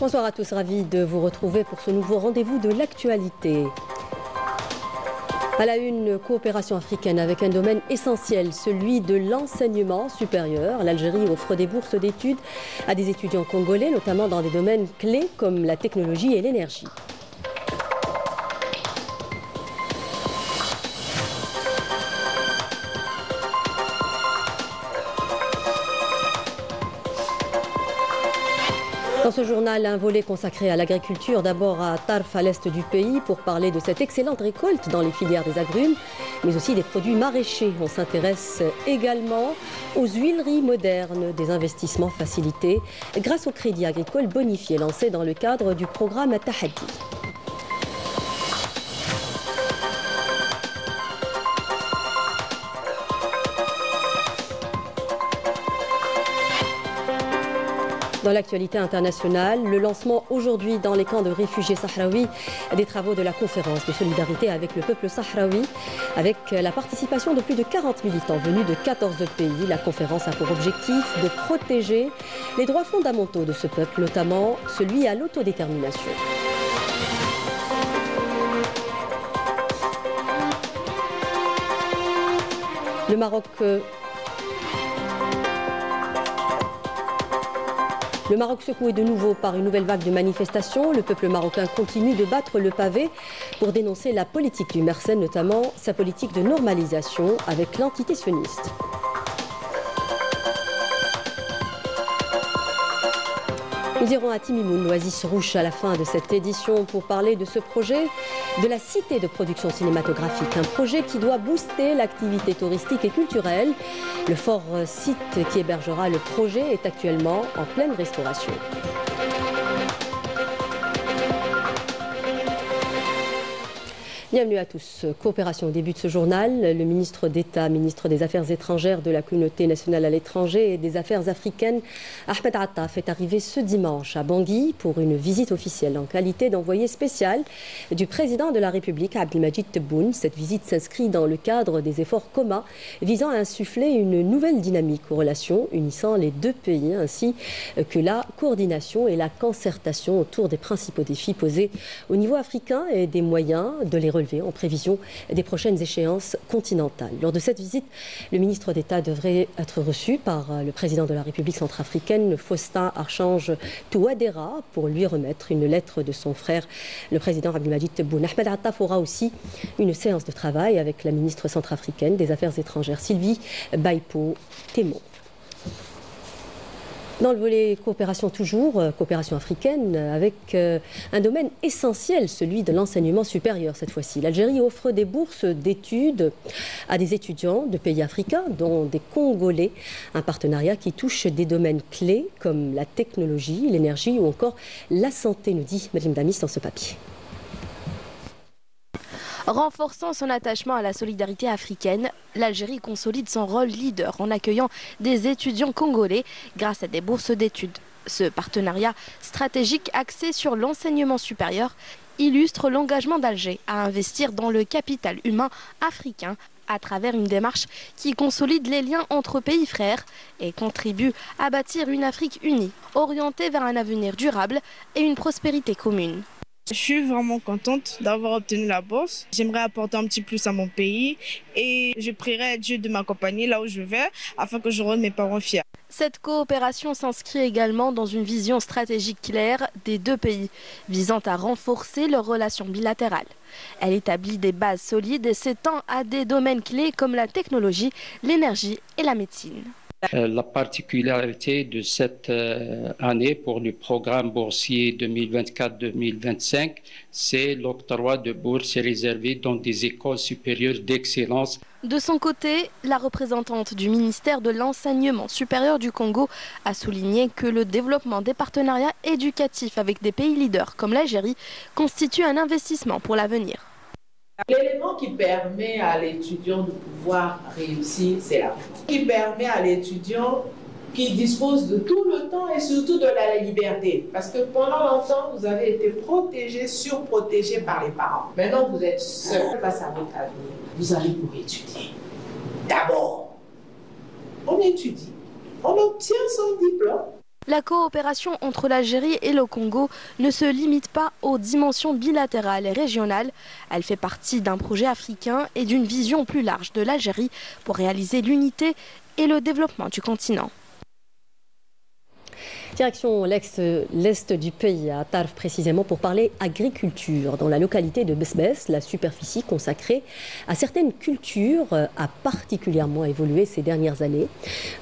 Bonsoir à tous, ravi de vous retrouver pour ce nouveau rendez-vous de l'actualité. À la une, coopération africaine avec un domaine essentiel, celui de l'enseignement supérieur. L'Algérie offre des bourses d'études à des étudiants congolais, notamment dans des domaines clés comme la technologie et l'énergie. Dans ce journal, un volet consacré à l'agriculture, d'abord à Tarf, à l'est du pays, pour parler de cette excellente récolte dans les filières des agrumes, mais aussi des produits maraîchers. On s'intéresse également aux huileries modernes, des investissements facilités grâce au crédit agricole bonifié lancé dans le cadre du programme Tahadi. Dans l'actualité internationale, le lancement aujourd'hui dans les camps de réfugiés sahraouis des travaux de la conférence de solidarité avec le peuple sahraoui, avec la participation de plus de 40 militants venus de 14 pays. La conférence a pour objectif de protéger les droits fondamentaux de ce peuple, notamment celui à l'autodétermination. Le Maroc secoué de nouveau par une nouvelle vague de manifestations. Le peuple marocain continue de battre le pavé pour dénoncer la politique du Mersenne, notamment sa politique de normalisation avec l'entité sioniste. Nous irons à Timimoun, l'Oasis Rouge, à la fin de cette édition pour parler de ce projet de la cité de production cinématographique. Un projet qui doit booster l'activité touristique et culturelle. Le fort site qui hébergera le projet est actuellement en pleine restauration. Bienvenue à tous. Coopération au début de ce journal. Le ministre d'État, ministre des Affaires étrangères de la communauté nationale à l'étranger et des Affaires africaines, Ahmed Attaf, est arrivé ce dimanche à Bangui pour une visite officielle en qualité d'envoyé spécial du président de la République, Abdelmadjid Tebboune. Cette visite s'inscrit dans le cadre des efforts communs visant à insuffler une nouvelle dynamique aux relations unissant les deux pays, ainsi que la coordination et la concertation autour des principaux défis posés au niveau africain et des moyens de les relever en prévision des prochaines échéances continentales. Lors de cette visite, le ministre d'État devrait être reçu par le président de la République centrafricaine, Faustin Archange Touadéra, pour lui remettre une lettre de son frère, le président Abdelmadjid Tebboune. Ahmed Attaf aura aussi une séance de travail avec la ministre centrafricaine des Affaires étrangères, Sylvie Baipo Témo. Dans le volet coopération toujours, coopération africaine, avec un domaine essentiel, celui de l'enseignement supérieur cette fois-ci. L'Algérie offre des bourses d'études à des étudiants de pays africains, dont des Congolais. Un partenariat qui touche des domaines clés comme la technologie, l'énergie ou encore la santé, nous dit Madame Damis dans ce papier. Renforçant son attachement à la solidarité africaine, l'Algérie consolide son rôle leader en accueillant des étudiants congolais grâce à des bourses d'études. Ce partenariat stratégique axé sur l'enseignement supérieur illustre l'engagement d'Alger à investir dans le capital humain africain à travers une démarche qui consolide les liens entre pays frères et contribue à bâtir une Afrique unie, orientée vers un avenir durable et une prospérité commune. Je suis vraiment contente d'avoir obtenu la bourse. J'aimerais apporter un petit plus à mon pays et je prierai à Dieu de m'accompagner là où je vais afin que je rende mes parents fiers. Cette coopération s'inscrit également dans une vision stratégique claire des deux pays, visant à renforcer leurs relations bilatérales. Elle établit des bases solides et s'étend à des domaines clés comme la technologie, l'énergie et la médecine. La particularité de cette année pour le programme boursier 2024-2025, c'est l'octroi de bourses réservées dans des écoles supérieures d'excellence. De son côté, la représentante du ministère de l'Enseignement supérieur du Congo a souligné que le développement des partenariats éducatifs avec des pays leaders comme l'Algérie constitue un investissement pour l'avenir. L'élément qui permet à l'étudiant de pouvoir réussir, c'est la bourse. Qui permet à l'étudiant qui dispose de tout le temps et surtout de la liberté. Parce que pendant longtemps, vous avez été protégé, surprotégé par les parents. Maintenant, vous êtes seul face à votre avenir. Vous allez pour étudier. D'abord, on étudie, on obtient son diplôme. La coopération entre l'Algérie et le Congo ne se limite pas aux dimensions bilatérales et régionales. Elle fait partie d'un projet africain et d'une vision plus large de l'Algérie pour réaliser l'unité et le développement du continent. Direction l'est du pays, à Tarf précisément, pour parler agriculture. Dans la localité de Besbes, la superficie consacrée à certaines cultures a particulièrement évolué ces dernières années.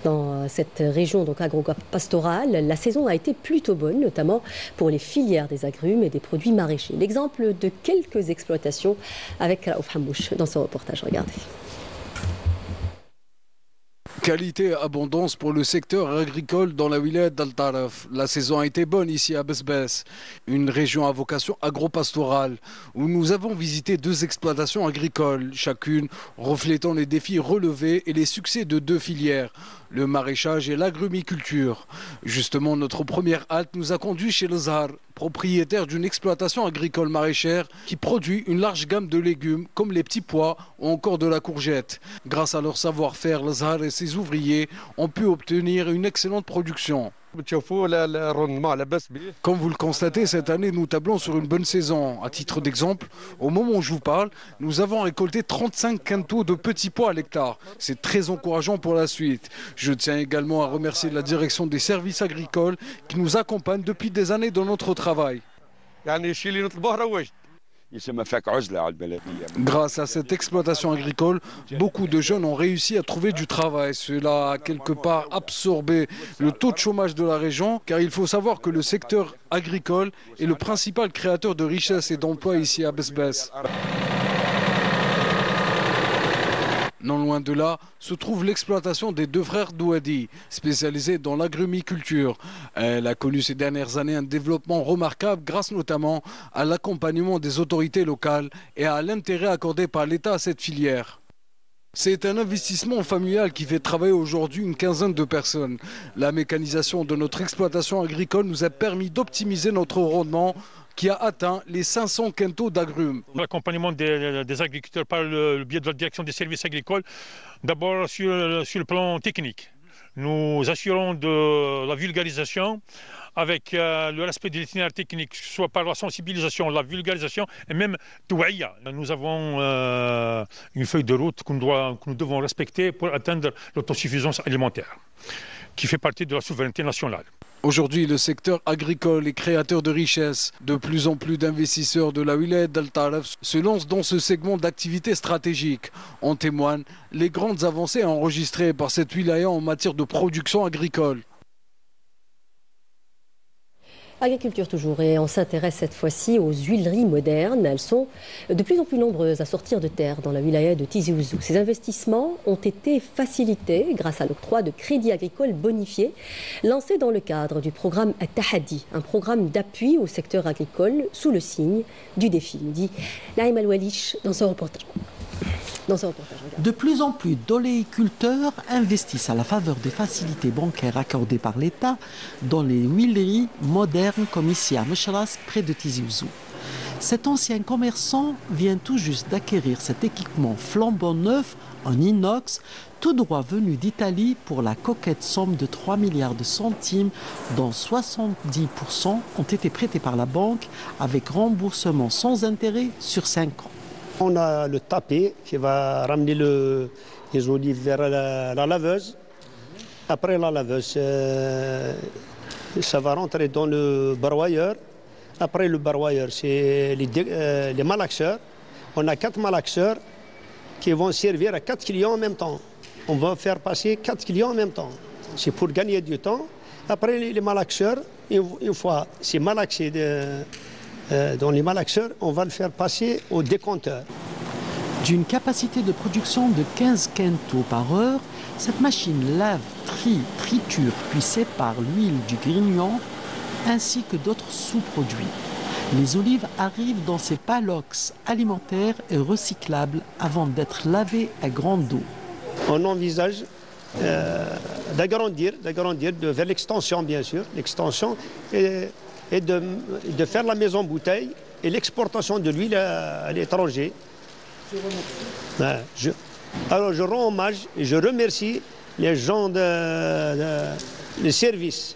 Dans cette région donc agro-pastorale, la saison a été plutôt bonne, notamment pour les filières des agrumes et des produits maraîchers. L'exemple de quelques exploitations avec Raouf Hamouch dans ce reportage. Regardez. Qualité et abondance pour le secteur agricole dans la wilaya d'Al Taraf. La saison a été bonne ici à Besbes, une région à vocation agro-pastorale, où nous avons visité 2 exploitations agricoles, chacune reflétant les défis relevés et les succès de 2 filières, le maraîchage et l'agrumiculture. Justement, notre première halte nous a conduit chez le Zahar, propriétaire d'une exploitation agricole maraîchère qui produit une large gamme de légumes comme les petits pois ou encore de la courgette. Grâce à leur savoir-faire, le Zahar et ses ouvriers ont pu obtenir une excellente production. Comme vous le constatez, cette année, nous tablons sur une bonne saison. À titre d'exemple, au moment où je vous parle, nous avons récolté 35 quintaux de petits pois à l'hectare. C'est très encourageant pour la suite. Je tiens également à remercier la direction des services agricoles qui nous accompagne depuis des années dans notre travail. Grâce à cette exploitation agricole, beaucoup de jeunes ont réussi à trouver du travail. Cela a quelque part absorbé le taux de chômage de la région, car il faut savoir que le secteur agricole est le principal créateur de richesses et d'emplois ici à Besbes. Non loin de là se trouve l'exploitation des 2 frères Douadi, spécialisés dans l'agrumiculture. Elle a connu ces dernières années un développement remarquable grâce notamment à l'accompagnement des autorités locales et à l'intérêt accordé par l'État à cette filière. C'est un investissement familial qui fait travailler aujourd'hui une quinzaine de personnes. La mécanisation de notre exploitation agricole nous a permis d'optimiser notre rendement qui a atteint les 500 quintaux d'agrumes. L'accompagnement des agriculteurs par le biais de la direction des services agricoles, d'abord sur le plan technique. Nous assurons de la vulgarisation avec le respect des itinéraires techniques, soit par la sensibilisation, la vulgarisation et même touaïa. Nous avons une feuille de route que nous devons respecter pour atteindre l'autosuffisance alimentaire, qui fait partie de la souveraineté nationale. Aujourd'hui, le secteur agricole est créateur de richesses. De plus en plus d'investisseurs de la wilaya d'Al Taraf se lancent dans ce segment d'activité stratégique. En témoignent les grandes avancées enregistrées par cette wilaya en matière de production agricole. Agriculture toujours, et on s'intéresse cette fois-ci aux huileries modernes. Elles sont de plus en plus nombreuses à sortir de terre dans la wilaya de Tizi Ouzou. Ces investissements ont été facilités grâce à l'octroi de crédits agricoles bonifiés lancés dans le cadre du programme Tahadi, un programme d'appui au secteur agricole sous le signe du défi, nous dit Naïm Al-Walish dans son reportage. De plus en plus d'oléiculteurs investissent à la faveur des facilités bancaires accordées par l'État dans les huileries modernes comme ici à Mechras, près de Tizi Ouzou. Cet ancien commerçant vient tout juste d'acquérir cet équipement flambant neuf en inox, tout droit venu d'Italie pour la coquette somme de 3 milliards de centimes, dont 70% ont été prêtés par la banque avec remboursement sans intérêt sur 5 ans. On a le tapis qui va ramener les olives vers la laveuse. Après la laveuse, ça va rentrer dans le baroyeur. Après le baroyeur, c'est les malaxeurs. On a 4 malaxeurs qui vont servir à 4 clients en même temps. On va faire passer 4 clients en même temps. C'est pour gagner du temps. Après les malaxeurs, une fois c'est malaxé dans les malaxeurs, on va le faire passer au décompteur. D'une capacité de production de 15 quintaux par heure, cette machine lave, trie, triture puis sépare l'huile du grignon ainsi que d'autres sous-produits. Les olives arrivent dans ces palox alimentaires et recyclables avant d'être lavées à grande eau. On envisage d'agrandir vers l'extension bien sûr, l'extension et de faire la maison bouteille et l'exportation de l'huile à l'étranger. Je remercie. Alors je rends hommage et je remercie les gens les services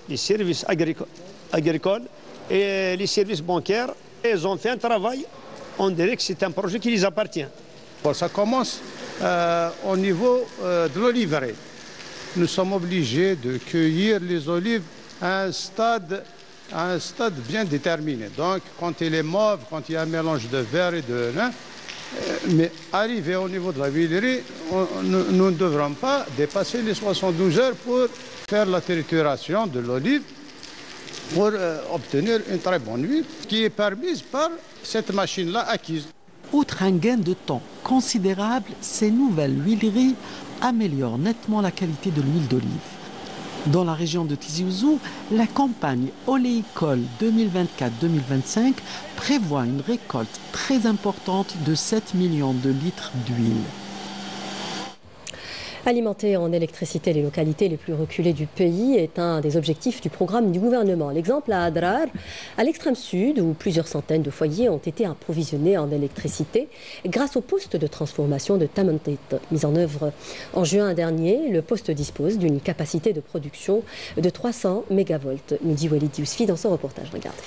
agricoles et les services bancaires. Ils ont fait un travail, on dirait que c'est un projet qui les appartient. Bon, ça commence au niveau de l'oliveraie. Nous sommes obligés de cueillir les olives à un stade bien déterminé. Donc, quand il est mauve, quand il y a un mélange de vert et de lin, mais arrivé au niveau de la huilerie, nous ne devrons pas dépasser les 72 heures pour faire la trituration de l'olive pour obtenir une très bonne huile qui est permise par cette machine-là acquise. Outre un gain de temps considérable, ces nouvelles huileries améliorent nettement la qualité de l'huile d'olive. Dans la région de Tizi Ouzou, la campagne oléicole 2024-2025 prévoit une récolte très importante de 7 millions de litres d'huile. Alimenter en électricité les localités les plus reculées du pays est un des objectifs du programme du gouvernement. L'exemple à Adrar, à l'extrême sud, où plusieurs centaines de foyers ont été approvisionnés en électricité grâce au poste de transformation de Tamantit. Mis en œuvre en juin dernier, le poste dispose d'une capacité de production de 300 mégavolt. Midi Walid Yousfi dans son reportage. Regardez.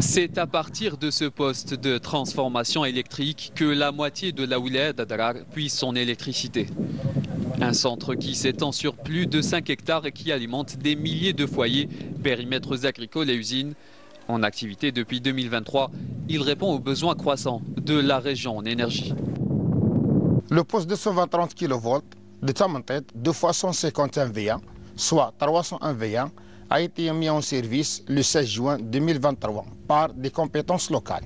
C'est à partir de ce poste de transformation électrique que la moitié de la wilaya d'Adrar puise son électricité. Un centre qui s'étend sur plus de 5 hectares et qui alimente des milliers de foyers, périmètres agricoles et usines. En activité depuis 2023, il répond aux besoins croissants de la région en énergie. Le poste de 130 kV de Tamantit, 2 fois 151 VA, soit 301 VA, a été mis en service le 16 juin 2023 par des compétences locales.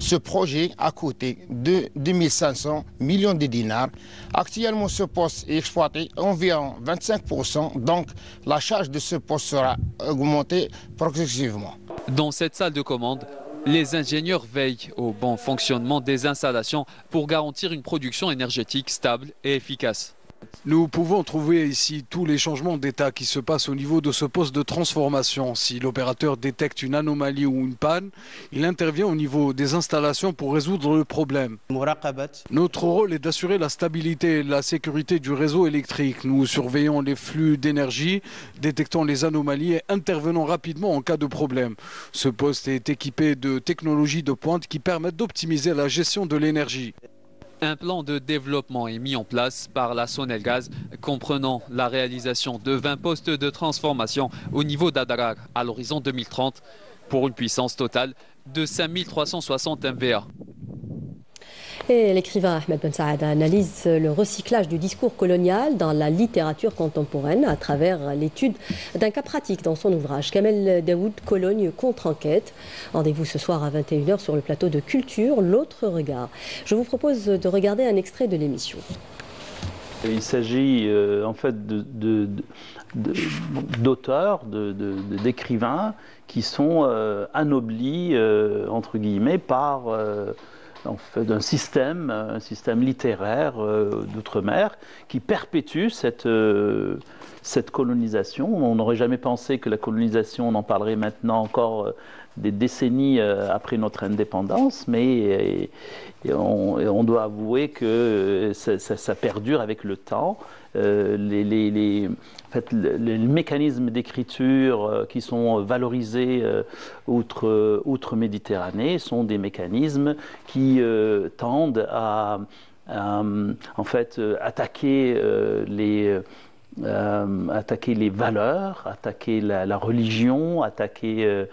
Ce projet a coûté 2500 millions de dinars. Actuellement, ce poste est exploité environ 25%, donc la charge de ce poste sera augmentée progressivement. Dans cette salle de commande, les ingénieurs veillent au bon fonctionnement des installations pour garantir une production énergétique stable et efficace. Nous pouvons trouver ici tous les changements d'état qui se passent au niveau de ce poste de transformation. Si l'opérateur détecte une anomalie ou une panne, il intervient au niveau des installations pour résoudre le problème. Notre rôle est d'assurer la stabilité et la sécurité du réseau électrique. Nous surveillons les flux d'énergie, détectons les anomalies et intervenons rapidement en cas de problème. Ce poste est équipé de technologies de pointe qui permettent d'optimiser la gestion de l'énergie. Un plan de développement est mis en place par la Sonelgaz, comprenant la réalisation de 20 postes de transformation au niveau d'Adrar à l'horizon 2030 pour une puissance totale de 5360 MVA. Et l'écrivain Ahmed Ben Saada analyse le recyclage du discours colonial dans la littérature contemporaine à travers l'étude d'un cas pratique dans son ouvrage. Kamel Daoud, Cologne contre-enquête. Rendez-vous ce soir à 21h sur le plateau de Culture, l'autre regard. Je vous propose de regarder un extrait de l'émission. Il s'agit en fait d'auteurs, d'écrivains qui sont anoblis, entre guillemets, par... en fait, un système littéraire d'outre-mer qui perpétue cette colonisation. On n'aurait jamais pensé que la colonisation, on en parlerait maintenant encore des décennies après notre indépendance, mais on doit avouer que ça perdure avec le temps. Les mécanismes d'écriture qui sont valorisés outre-Méditerranée sont des mécanismes qui tendent à en fait, attaquer les valeurs, attaquer la religion, attaquer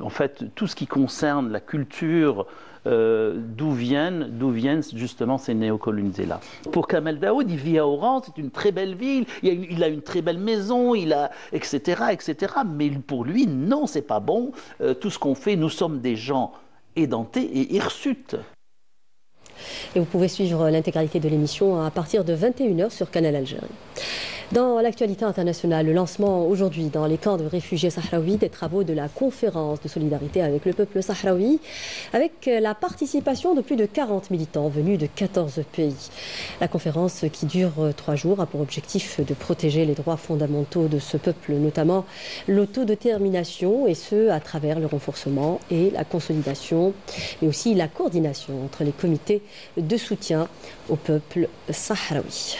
en fait tout ce qui concerne la culture. D'où viennent justement ces néocolonisés-là. Pour Kamel Daoud, il vit à Oran, c'est une très belle ville, il a une très belle maison, etc., etc. Mais pour lui, non, c'est pas bon. Tout ce qu'on fait, nous sommes des gens édentés et hirsutes. Et vous pouvez suivre l'intégralité de l'émission à partir de 21h sur Canal Algérie. Dans l'actualité internationale, le lancement aujourd'hui dans les camps de réfugiés sahraouis des travaux de la conférence de solidarité avec le peuple sahraoui, avec la participation de plus de 40 militants venus de 14 pays. La conférence qui dure 3 jours a pour objectif de protéger les droits fondamentaux de ce peuple, notamment l'autodétermination, et ce à travers le renforcement et la consolidation, mais aussi la coordination entre les comités de soutien au peuple sahraoui.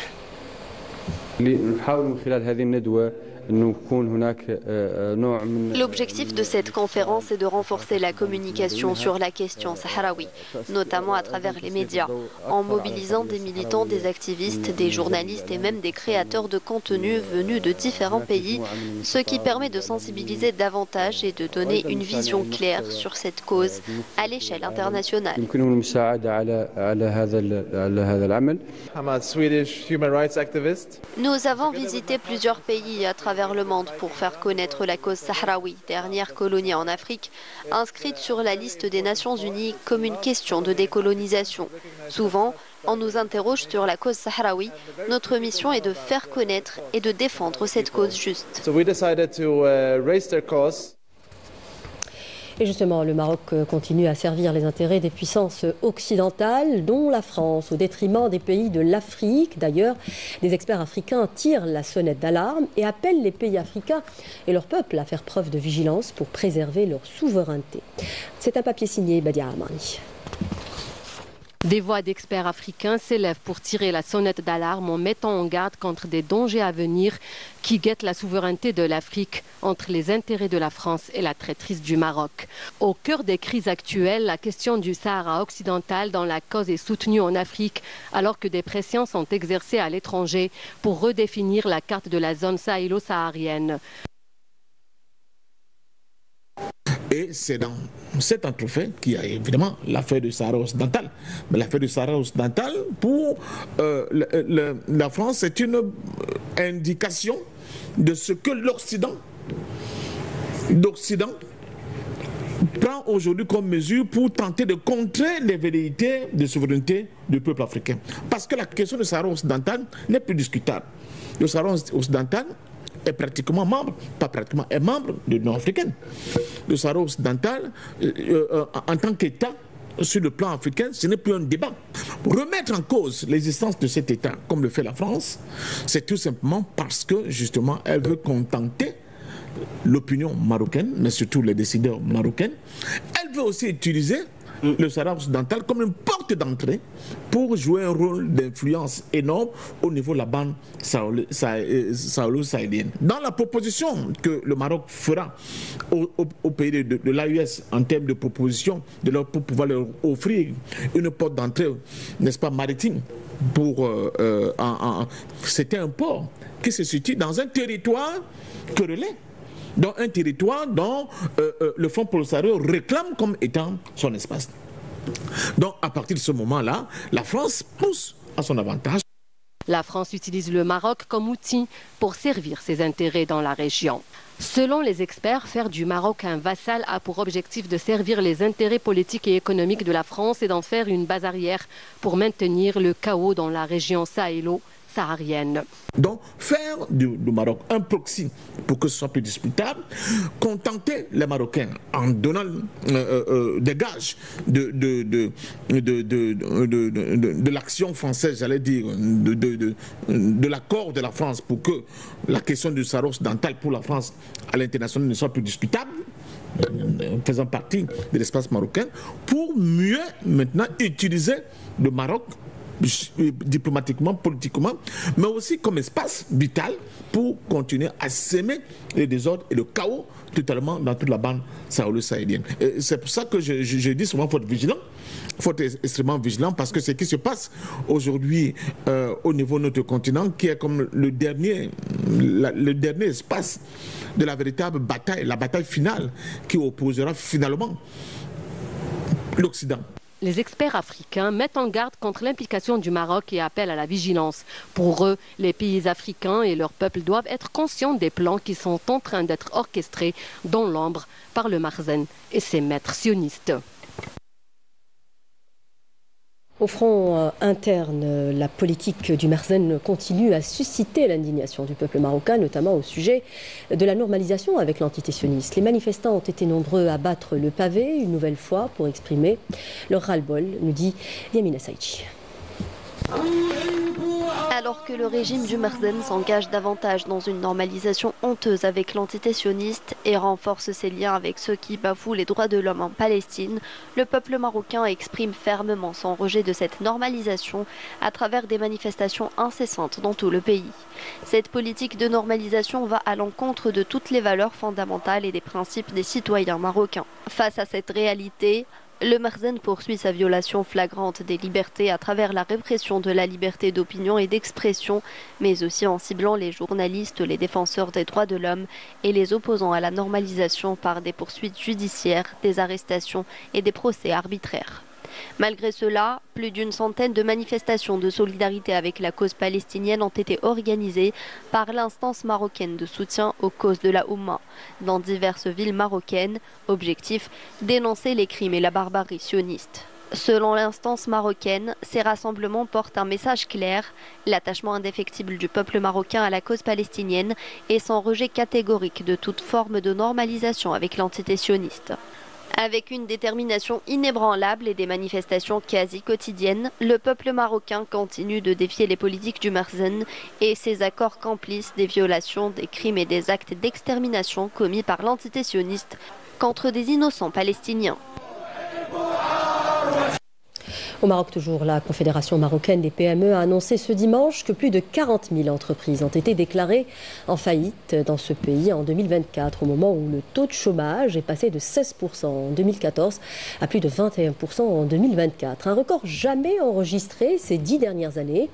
L'objectif de cette conférence est de renforcer la communication sur la question sahraoui, notamment à travers les médias, en mobilisant des militants, des activistes, des journalistes et même des créateurs de contenu venus de différents pays, ce qui permet de sensibiliser davantage et de donner une vision claire sur cette cause à l'échelle internationale. Nous avons visité plusieurs pays à travers le monde pour faire connaître la cause sahraoui, dernière colonie en Afrique, inscrite sur la liste des Nations Unies comme une question de décolonisation. Souvent, on nous interroge sur la cause sahraoui. Notre mission est de faire connaître et de défendre cette cause juste. Et justement, le Maroc continue à servir les intérêts des puissances occidentales, dont la France, au détriment des pays de l'Afrique. D'ailleurs, des experts africains tirent la sonnette d'alarme et appellent les pays africains et leurs peuples à faire preuve de vigilance pour préserver leur souveraineté. C'est un papier signé Badia Amani. Des voix d'experts africains s'élèvent pour tirer la sonnette d'alarme en mettant en garde contre des dangers à venir qui guettent la souveraineté de l'Afrique entre les intérêts de la France et la traîtrise du Maroc. Au cœur des crises actuelles, la question du Sahara occidental dans la cause est soutenue en Afrique alors que des pressions sont exercées à l'étranger pour redéfinir la carte de la zone sahélo-saharienne. Et c'est dans cet entrefait qu'il y a évidemment l'affaire du Sahara occidental. Mais l'affaire du Sahara occidental, pour la France, c'est une indication de ce que l'Occident prend aujourd'hui comme mesure pour tenter de contrer les velléités de souveraineté du peuple africain. Parce que la question du Sahara occidental n'est plus discutable. Le Sahara occidental est pratiquement membre, pas pratiquement, est membre de l'Union africaine. Le Sahara occidental, en tant qu'État, sur le plan africain, ce n'est plus un débat. Remettre en cause l'existence de cet État, comme le fait la France, c'est tout simplement parce que, justement, elle veut contenter l'opinion marocaine, mais surtout les décideurs marocains. Elle veut aussi utiliser le Sahara occidental comme une porte d'entrée pour jouer un rôle d'influence énorme au niveau de la bande sahélo-sahélienne. Dans la proposition que le Maroc fera au pays de l'AES en termes de proposition pour pouvoir leur offrir une porte d'entrée, n'est-ce pas, maritime, c'était un port qui se situe dans un territoire querellé, dans un territoire dont le Front Polisario réclame comme étant son espace. Donc à partir de ce moment-là, la France pousse à son avantage. La France utilise le Maroc comme outil pour servir ses intérêts dans la région. Selon les experts, faire du Maroc un vassal a pour objectif de servir les intérêts politiques et économiques de la France et d'en faire une base arrière pour maintenir le chaos dans la région sahélo-saharienne. Donc, faire du Maroc un proxy pour que ce soit plus disputable, contenter les Marocains en donnant des gages de l'action française, j'allais dire, de l'accord de la France pour que la question du Sahara occidental pour la France à l'international ne soit plus discutable, faisant partie de l'espace marocain, pour mieux maintenant utiliser le Maroc diplomatiquement, politiquement, mais aussi comme espace vital pour continuer à s'aimer les désordres et le chaos totalement dans toute la bande sahélo-sahélienne. C'est pour ça que je dis souvent, il faut être vigilant. Il faut être extrêmement vigilant parce que ce qui se passe aujourd'hui au niveau de notre continent, qui est comme le dernier espace de la véritable bataille, la bataille finale qui opposera finalement l'Occident. Les experts africains mettent en garde contre l'implication du Maroc et appellent à la vigilance. Pour eux, les pays africains et leurs peuples doivent être conscients des plans qui sont en train d'être orchestrés dans l'ombre par le Marzen et ses maîtres sionistes. Au front interne, la politique du Marzen continue à susciter l'indignation du peuple marocain, notamment au sujet de la normalisation avec l'entité sioniste. Les manifestants ont été nombreux à battre le pavé une nouvelle fois pour exprimer leur ras-le-bol, nous dit Yamina Saïdji. Alors que le régime du Makhzen s'engage davantage dans une normalisation honteuse avec l'entité sioniste et renforce ses liens avec ceux qui bafouent les droits de l'homme en Palestine, le peuple marocain exprime fermement son rejet de cette normalisation à travers des manifestations incessantes dans tout le pays. Cette politique de normalisation va à l'encontre de toutes les valeurs fondamentales et des principes des citoyens marocains. Face à cette réalité, le Makhzen poursuit sa violation flagrante des libertés à travers la répression de la liberté d'opinion et d'expression, mais aussi en ciblant les journalistes, les défenseurs des droits de l'homme et les opposants à la normalisation par des poursuites judiciaires, des arrestations et des procès arbitraires. Malgré cela, plus d'une centaine de manifestations de solidarité avec la cause palestinienne ont été organisées par l'instance marocaine de soutien aux causes de la Oumma dans diverses villes marocaines. Objectif, dénoncer les crimes et la barbarie sioniste. Selon l'instance marocaine, ces rassemblements portent un message clair, l'attachement indéfectible du peuple marocain à la cause palestinienne et son rejet catégorique de toute forme de normalisation avec l'entité sioniste. Avec une détermination inébranlable et des manifestations quasi quotidiennes, le peuple marocain continue de défier les politiques du Makhzen et ses accords complices des violations, des crimes et des actes d'extermination commis par l'entité sioniste contre des innocents palestiniens. Au Maroc, toujours, la Confédération marocaine des PME a annoncé ce dimanche que plus de 40 000 entreprises ont été déclarées en faillite dans ce pays en 2024, au moment où le taux de chômage est passé de 16% en 2014 à plus de 21% en 2024. Un record jamais enregistré ces 10 dernières années.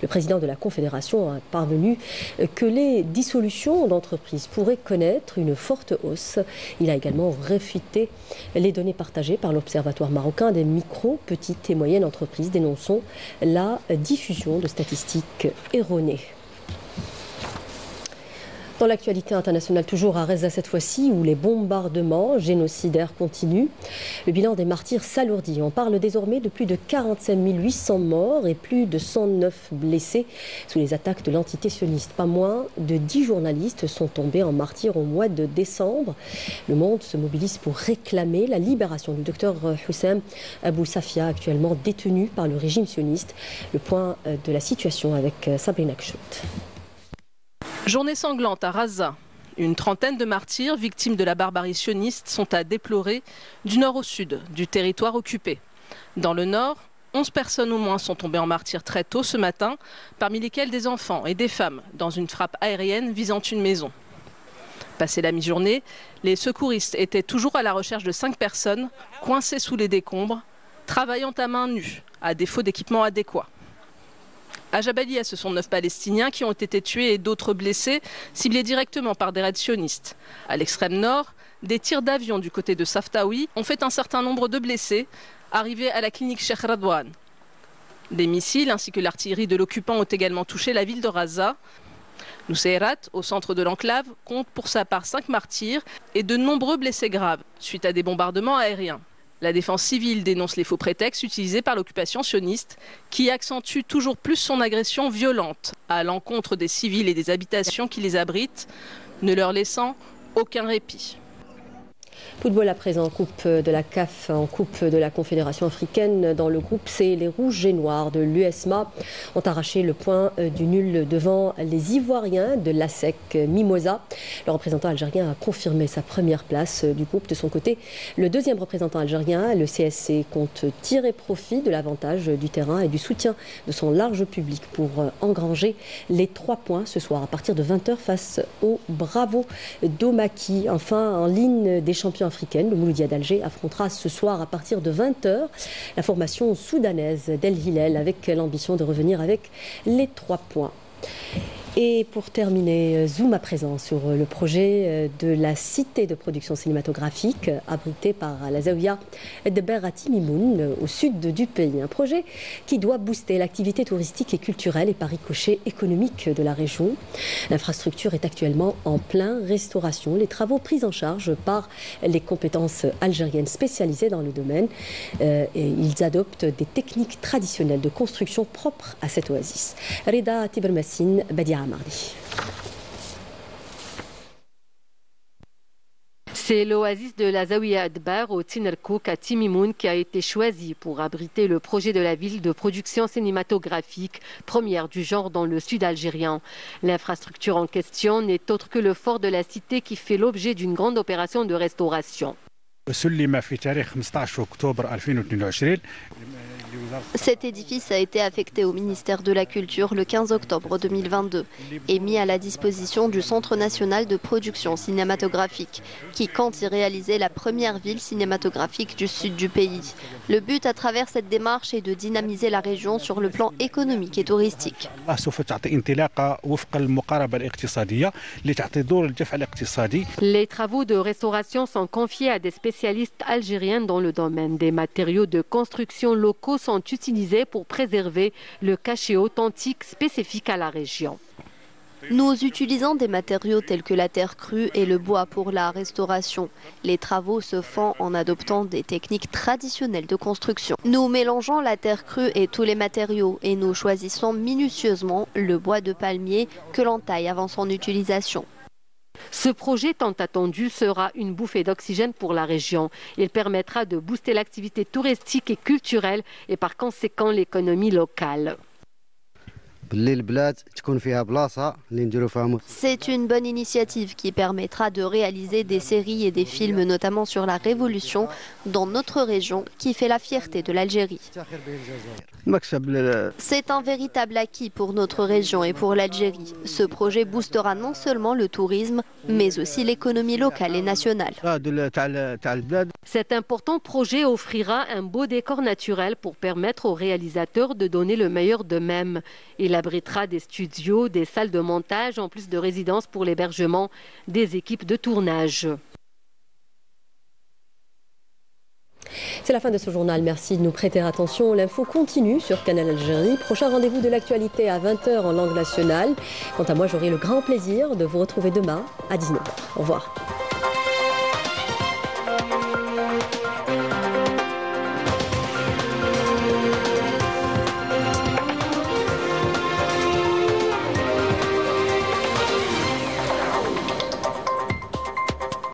Le président de la Confédération a parvenu que les dissolutions d'entreprises pourraient connaître une forte hausse. Il a également réfuté les données partagées par l'Observatoire marocain des micro, petites et moyennes entreprises, dénonçant la diffusion de statistiques erronées. Dans l'actualité internationale, toujours à Reza cette fois-ci, où les bombardements génocidaires continuent, le bilan des martyrs s'alourdit. On parle désormais de plus de 47 800 morts et plus de 109 blessés sous les attaques de l'entité sioniste. Pas moins de 10 journalistes sont tombés en martyrs au mois de décembre. Le monde se mobilise pour réclamer la libération du docteur Houssam Abou Safia, actuellement détenu par le régime sioniste. Le point de la situation avec Sabrina Kchout. Journée sanglante à Raza. Une trentaine de martyrs, victimes de la barbarie sioniste, sont à déplorer du nord au sud du territoire occupé. Dans le nord, 11 personnes au moins sont tombées en martyrs très tôt ce matin, parmi lesquelles des enfants et des femmes, dans une frappe aérienne visant une maison. Passé la mi-journée, les secouristes étaient toujours à la recherche de 5 personnes, coincées sous les décombres, travaillant à main nue, à défaut d'équipement adéquat. À Jabalia, ce sont 9 Palestiniens qui ont été tués et d'autres blessés, ciblés directement par des raids sionistes. À l'extrême nord, des tirs d'avion du côté de Saftaoui ont fait un certain nombre de blessés, arrivés à la clinique Cheikh Radouane. Des missiles ainsi que l'artillerie de l'occupant ont également touché la ville de Raza. Nuseirat, au centre de l'enclave, compte pour sa part 5 martyrs et de nombreux blessés graves, suite à des bombardements aériens. La défense civile dénonce les faux prétextes utilisés par l'occupation sioniste qui accentue toujours plus son agression violente à l'encontre des civils et des habitations qui les abritent, ne leur laissant aucun répit. Football à présent, coupe de la CAF en coupe de la Confédération africaine. Dans le groupe C, les Rouges et Noirs de l'USMA ont arraché le point du nul devant les Ivoiriens de l'ASEC Mimosa. Le représentant algérien a confirmé sa première place du groupe. De son côté, le deuxième représentant algérien, le CSC, compte tirer profit de l'avantage du terrain et du soutien de son large public pour engranger les 3 points ce soir à partir de 20h face au Bravo d'Omaki. Enfin, en ligne des champions africaine, le Mouloudia d'Alger affrontera ce soir à partir de 20h la formation soudanaise d'El Hilal avec l'ambition de revenir avec les 3 points. Et pour terminer, zoom à présent sur le projet de la cité de production cinématographique abritée par la Zaouia de Berati Mimoun au sud du pays. Un projet qui doit booster l'activité touristique et culturelle et par ricochet économique de la région. L'infrastructure est actuellement en pleine restauration. Les travaux pris en charge par les compétences algériennes spécialisées dans le domaine. Et ils adoptent des techniques traditionnelles de construction propres à cette oasis. Reda Tibermassine, Badia Mardi. C'est l'oasis de la Zawiya Adbar au Tinerkouk à Timimoun qui a été choisi pour abriter le projet de la ville de production cinématographique, première du genre dans le sud algérien. L'infrastructure en question n'est autre que le fort de la cité qui fait l'objet d'une grande opération de restauration. Cet édifice a été affecté au ministère de la Culture le 15 octobre 2022 et mis à la disposition du Centre national de production cinématographique, qui compte y réaliser la première ville cinématographique du sud du pays. Le but à travers cette démarche est de dynamiser la région sur le plan économique et touristique. Les travaux de restauration sont confiés à des spécialistes algériens dans le domaine. Des matériaux de construction locaux sont utilisés pour préserver le cachet authentique spécifique à la région. Nous utilisons des matériaux tels que la terre crue et le bois pour la restauration. Les travaux se font en adoptant des techniques traditionnelles de construction. Nous mélangeons la terre crue et tous les matériaux et nous choisissons minutieusement le bois de palmier que l'on taille avant son utilisation. Ce projet tant attendu sera une bouffée d'oxygène pour la région. Il permettra de booster l'activité touristique et culturelle et par conséquent l'économie locale. C'est une bonne initiative qui permettra de réaliser des séries et des films notamment sur la Révolution dans notre région qui fait la fierté de l'Algérie. C'est un véritable acquis pour notre région et pour l'Algérie. Ce projet boostera non seulement le tourisme mais aussi l'économie locale et nationale. Cet important projet offrira un beau décor naturel pour permettre aux réalisateurs de donner le meilleur d'eux-mêmes. Il abritera des studios, des salles de montage, en plus de résidences pour l'hébergement des équipes de tournage. C'est la fin de ce journal. Merci de nous prêter attention. L'info continue sur Canal Algérie. Prochain rendez-vous de l'actualité à 20h en langue nationale. Quant à moi, j'aurai le grand plaisir de vous retrouver demain à 19h. Au revoir.